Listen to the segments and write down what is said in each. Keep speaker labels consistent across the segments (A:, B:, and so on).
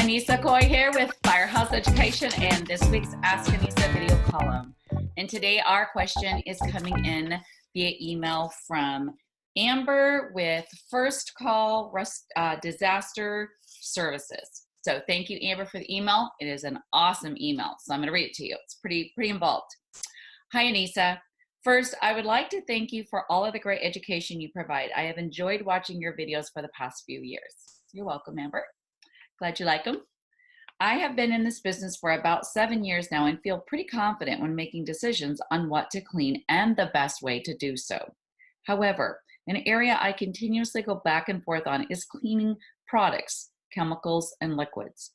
A: Annissa Coy here with Firehouse Education and this week's Ask Annissa video column. And today our question is coming in via email from Amber with First Call Disaster Services. So thank you, Amber, for the email. It is an awesome email, so I'm going to read it to you. It's pretty involved. Hi, Annissa. First, I would like to thank you for all of the great education you provide. I have enjoyed watching your videos for the past few years. You're welcome, Amber. Glad you like them. I have been in this business for about 7 years now and feel pretty confident when making decisions on what to clean and the best way to do so. However, an area I continuously go back and forth on is cleaning products, chemicals, and liquids,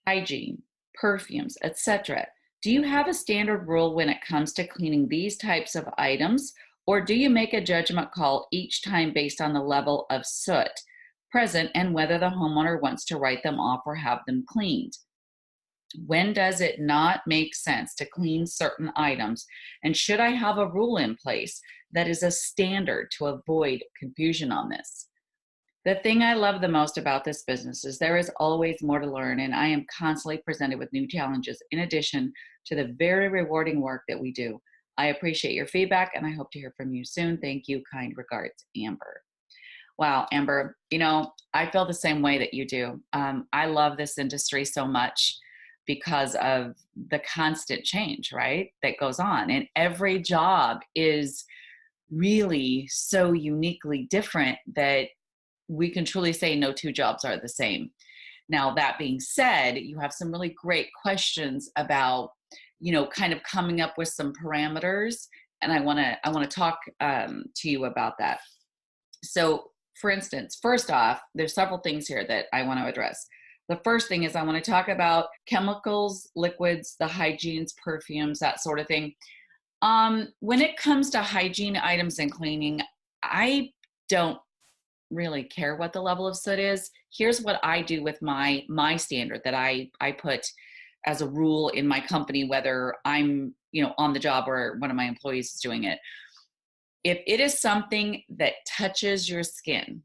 A: hygiene, perfumes, etc. Do you have a standard rule when it comes to cleaning these types of items, or do you make a judgment call each time based on the level of soot present and whether the homeowner wants to write them off or have them cleaned? When does it not make sense to clean certain items? And should I have a rule in place that is a standard to avoid confusion on this? The thing I love the most about this business is there is always more to learn, and I am constantly presented with new challenges in addition to the very rewarding work that we do. I appreciate your feedback and I hope to hear from you soon. Thank you. Kind regards, Amber. Wow, Amber, I feel the same way that you do. I love this industry so much because of the constant change, right, that goes on. And every job is really so uniquely different that we can truly say no two jobs are the same. Now, that being said, you have some really great questions about, kind of coming up with some parameters. And I want to talk to you about that. So, for instance, first off, there's several things here that I want to address. The first thing is I want to talk about chemicals, liquids, the hygienes, perfumes, that sort of thing. When it comes to hygiene items and cleaning, I don't really care what the level of soot is. Here's what I do with my standard that I put as a rule in my company, whether I'm on the job or one of my employees is doing it. If it is something that touches your skin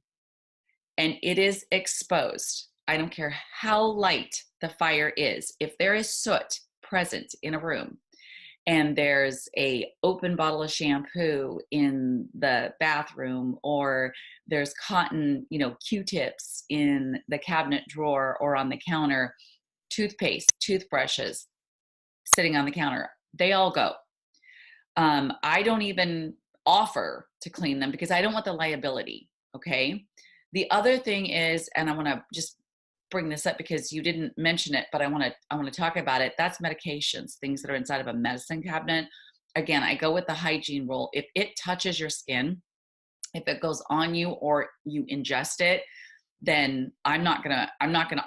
A: and it is exposed, I don't care how light the fire is, if there is soot present in a room and there's a open bottle of shampoo in the bathroom, or there's cotton, Q-tips in the cabinet drawer or on the counter, toothpaste, toothbrushes sitting on the counter, they all go. I don't even offer to clean them because I don't want the liability, okay? The other thing is, and I want to just bring this up because you didn't mention it, but I want to talk about it. That's medications, things that are inside of a medicine cabinet. Again, I go with the hygiene rule. If it touches your skin, if it goes on you or you ingest it, then I'm not gonna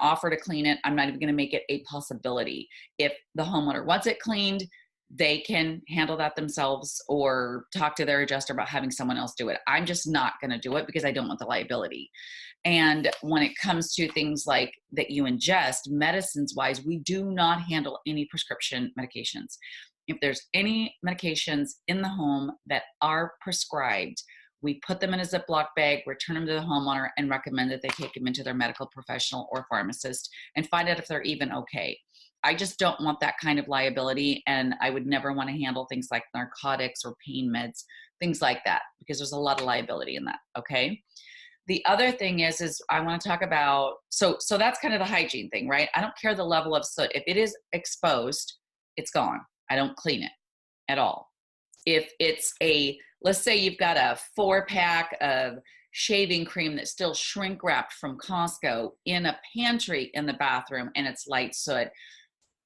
A: offer to clean it. I'm not even gonna make it a possibility. If the homeowner wants it cleaned, they can handle that themselves or talk to their adjuster about having someone else do it. I'm just not going to do it because I don't want the liability. And when it comes to things like that you ingest, medicines wise, we do not handle any prescription medications. If there's any medications in the home that are prescribed, we put them in a Ziploc bag, return them to the homeowner, and recommend that they take them into their medical professional or pharmacist and find out if they're even okay. I just don't want that kind of liability, and I would never want to handle things like narcotics or pain meds, things like that, because there's a lot of liability in that, okay? The other thing is I want to talk about, so that's kind of the hygiene thing, right? I don't care the level of soot. If it is exposed, it's gone. I don't clean it at all. If it's let's say you've got a 4-pack of shaving cream that's still shrink wrapped from Costco in a pantry in the bathroom and it's light soot,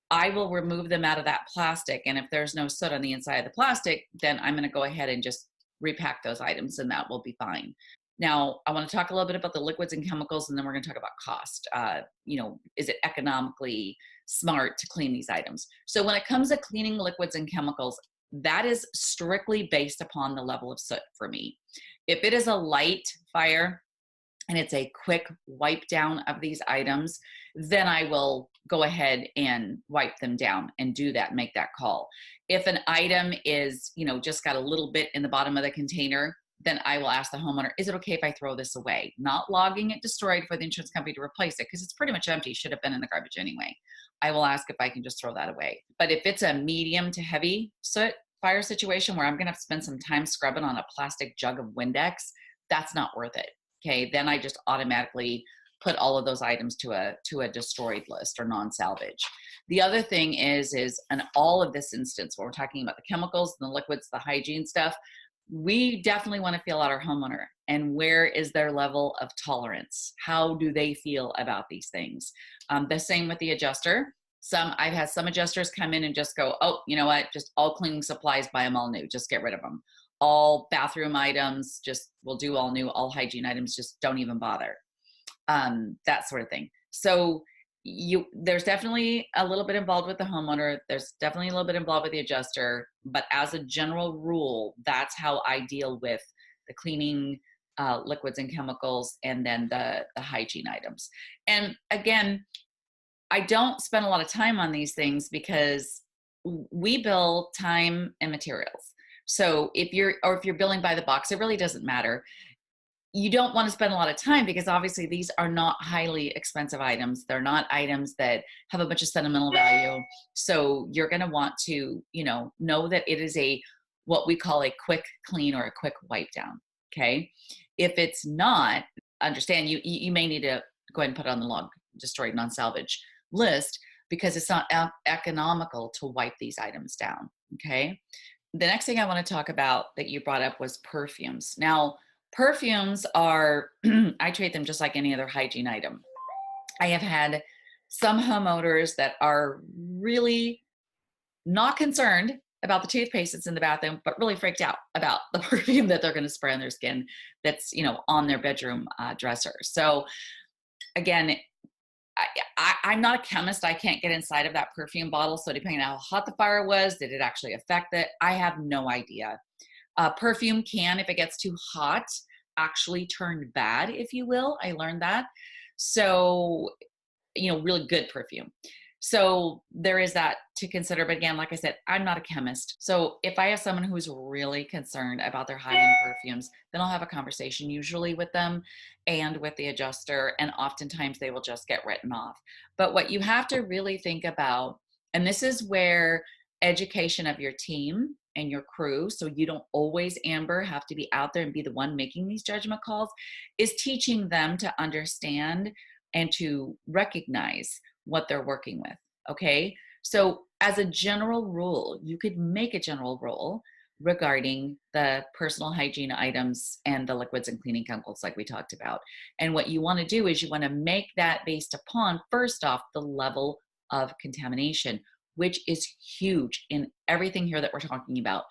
A: I will remove them out of that plastic. And if there's no soot on the inside of the plastic, then I'm going to go ahead and just repack those items and that will be fine. Now, I want to talk a little bit about the liquids and chemicals, and then we're going to talk about cost. Is it economically smart to clean these items? So when it comes to cleaning liquids and chemicals, that is strictly based upon the level of soot for me. If it is a light fire and it's a quick wipe down of these items, then I will go ahead and wipe them down and do that, make that call. If an item is, just got a little bit in the bottom of the container, then I will ask the homeowner, is it okay if I throw this away? Not logging it destroyed for the insurance company to replace it, because it's pretty much empty, should have been in the garbage anyway. I will ask if I can just throw that away. But if it's a medium to heavy soot fire situation where I'm gonna have to spend some time scrubbing on a plastic jug of Windex, that's not worth it. Okay, then I just automatically put all of those items to a destroyed list or non-salvage. The other thing is in all of this instance, when we're talking about the chemicals, the liquids, the hygiene stuff, we definitely want to feel out our homeowner and where is their level of tolerance. How do they feel about these things? The same with the adjuster. I've had some adjusters come in and just go, oh, you know what? Just all cleaning supplies, buy them all new. Just get rid of them. All bathroom items, just we'll do all new. All hygiene items, just don't even bother. That sort of thing. So there's definitely a little bit involved with the homeowner. There's definitely a little bit involved with the adjuster, but as a general rule, that's how I deal with the cleaning liquids and chemicals, and then the hygiene items. And again, I don't spend a lot of time on these things because we bill time and materials. So if you're billing by the box, it really doesn't matter. You don't want to spend a lot of time because obviously these are not highly expensive items. They're not items that have a bunch of sentimental value. So you're going to want to, know that it is what we call a quick clean or a quick wipe down. Okay. If it's not, understand you may need to go ahead and put it on the log destroyed non-salvage list because it's not economical to wipe these items down. Okay. The next thing I want to talk about that you brought up was perfumes. Now, perfumes are, I treat them just like any other hygiene item. I have had some homeowners that are really not concerned about the toothpaste that's in the bathroom, but really freaked out about the perfume that they're going to spray on their skin that's, on their bedroom dresser. So again, I'm not a chemist. I can't get inside of that perfume bottle. So depending on how hot the fire was, did it actually affect it? I have no idea. Perfume can, if it gets too hot, actually turn bad, if you will. I learned that. So, really good perfume. So there is that to consider. But again, like I said, I'm not a chemist. So if I have someone who's really concerned about their high-end perfumes, then I'll have a conversation usually with them and with the adjuster. And oftentimes they will just get written off. But what you have to really think about, and this is where education of your team and your crew, so you don't always, Amber, have to be out there and be the one making these judgment calls, is teaching them to understand and to recognize what they're working with, okay? So as a general rule, you could make a general rule regarding the personal hygiene items and the liquids and cleaning chemicals like we talked about. And what you wanna do is you wanna make that based upon, first off, the level of contamination, which is huge in everything here that we're talking about.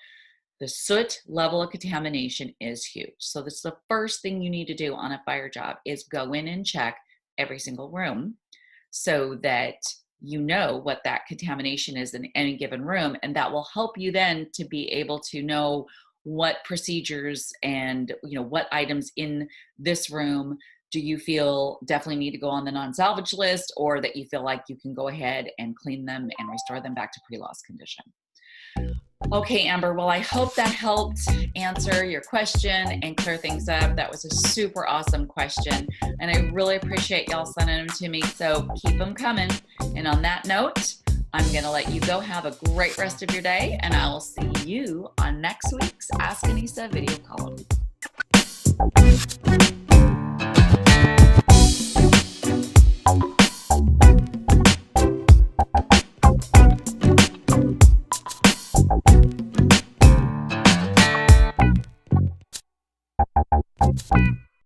A: The soot level of contamination is huge. So this is the first thing you need to do on a fire job is go in and check every single room so that you know what that contamination is in any given room. And that will help you then to be able to know what procedures and what items in this room do you feel definitely need to go on the non-salvage list, or that you feel like you can go ahead and clean them and restore them back to pre-loss condition. Okay, Amber, well, I hope that helped answer your question and clear things up. That was a super awesome question, and I really appreciate y'all sending them to me, so keep them coming. And on that note, I'm going to let you go. Have a great rest of your day, and I will see you on next week's Ask Annissa video column. Thank you.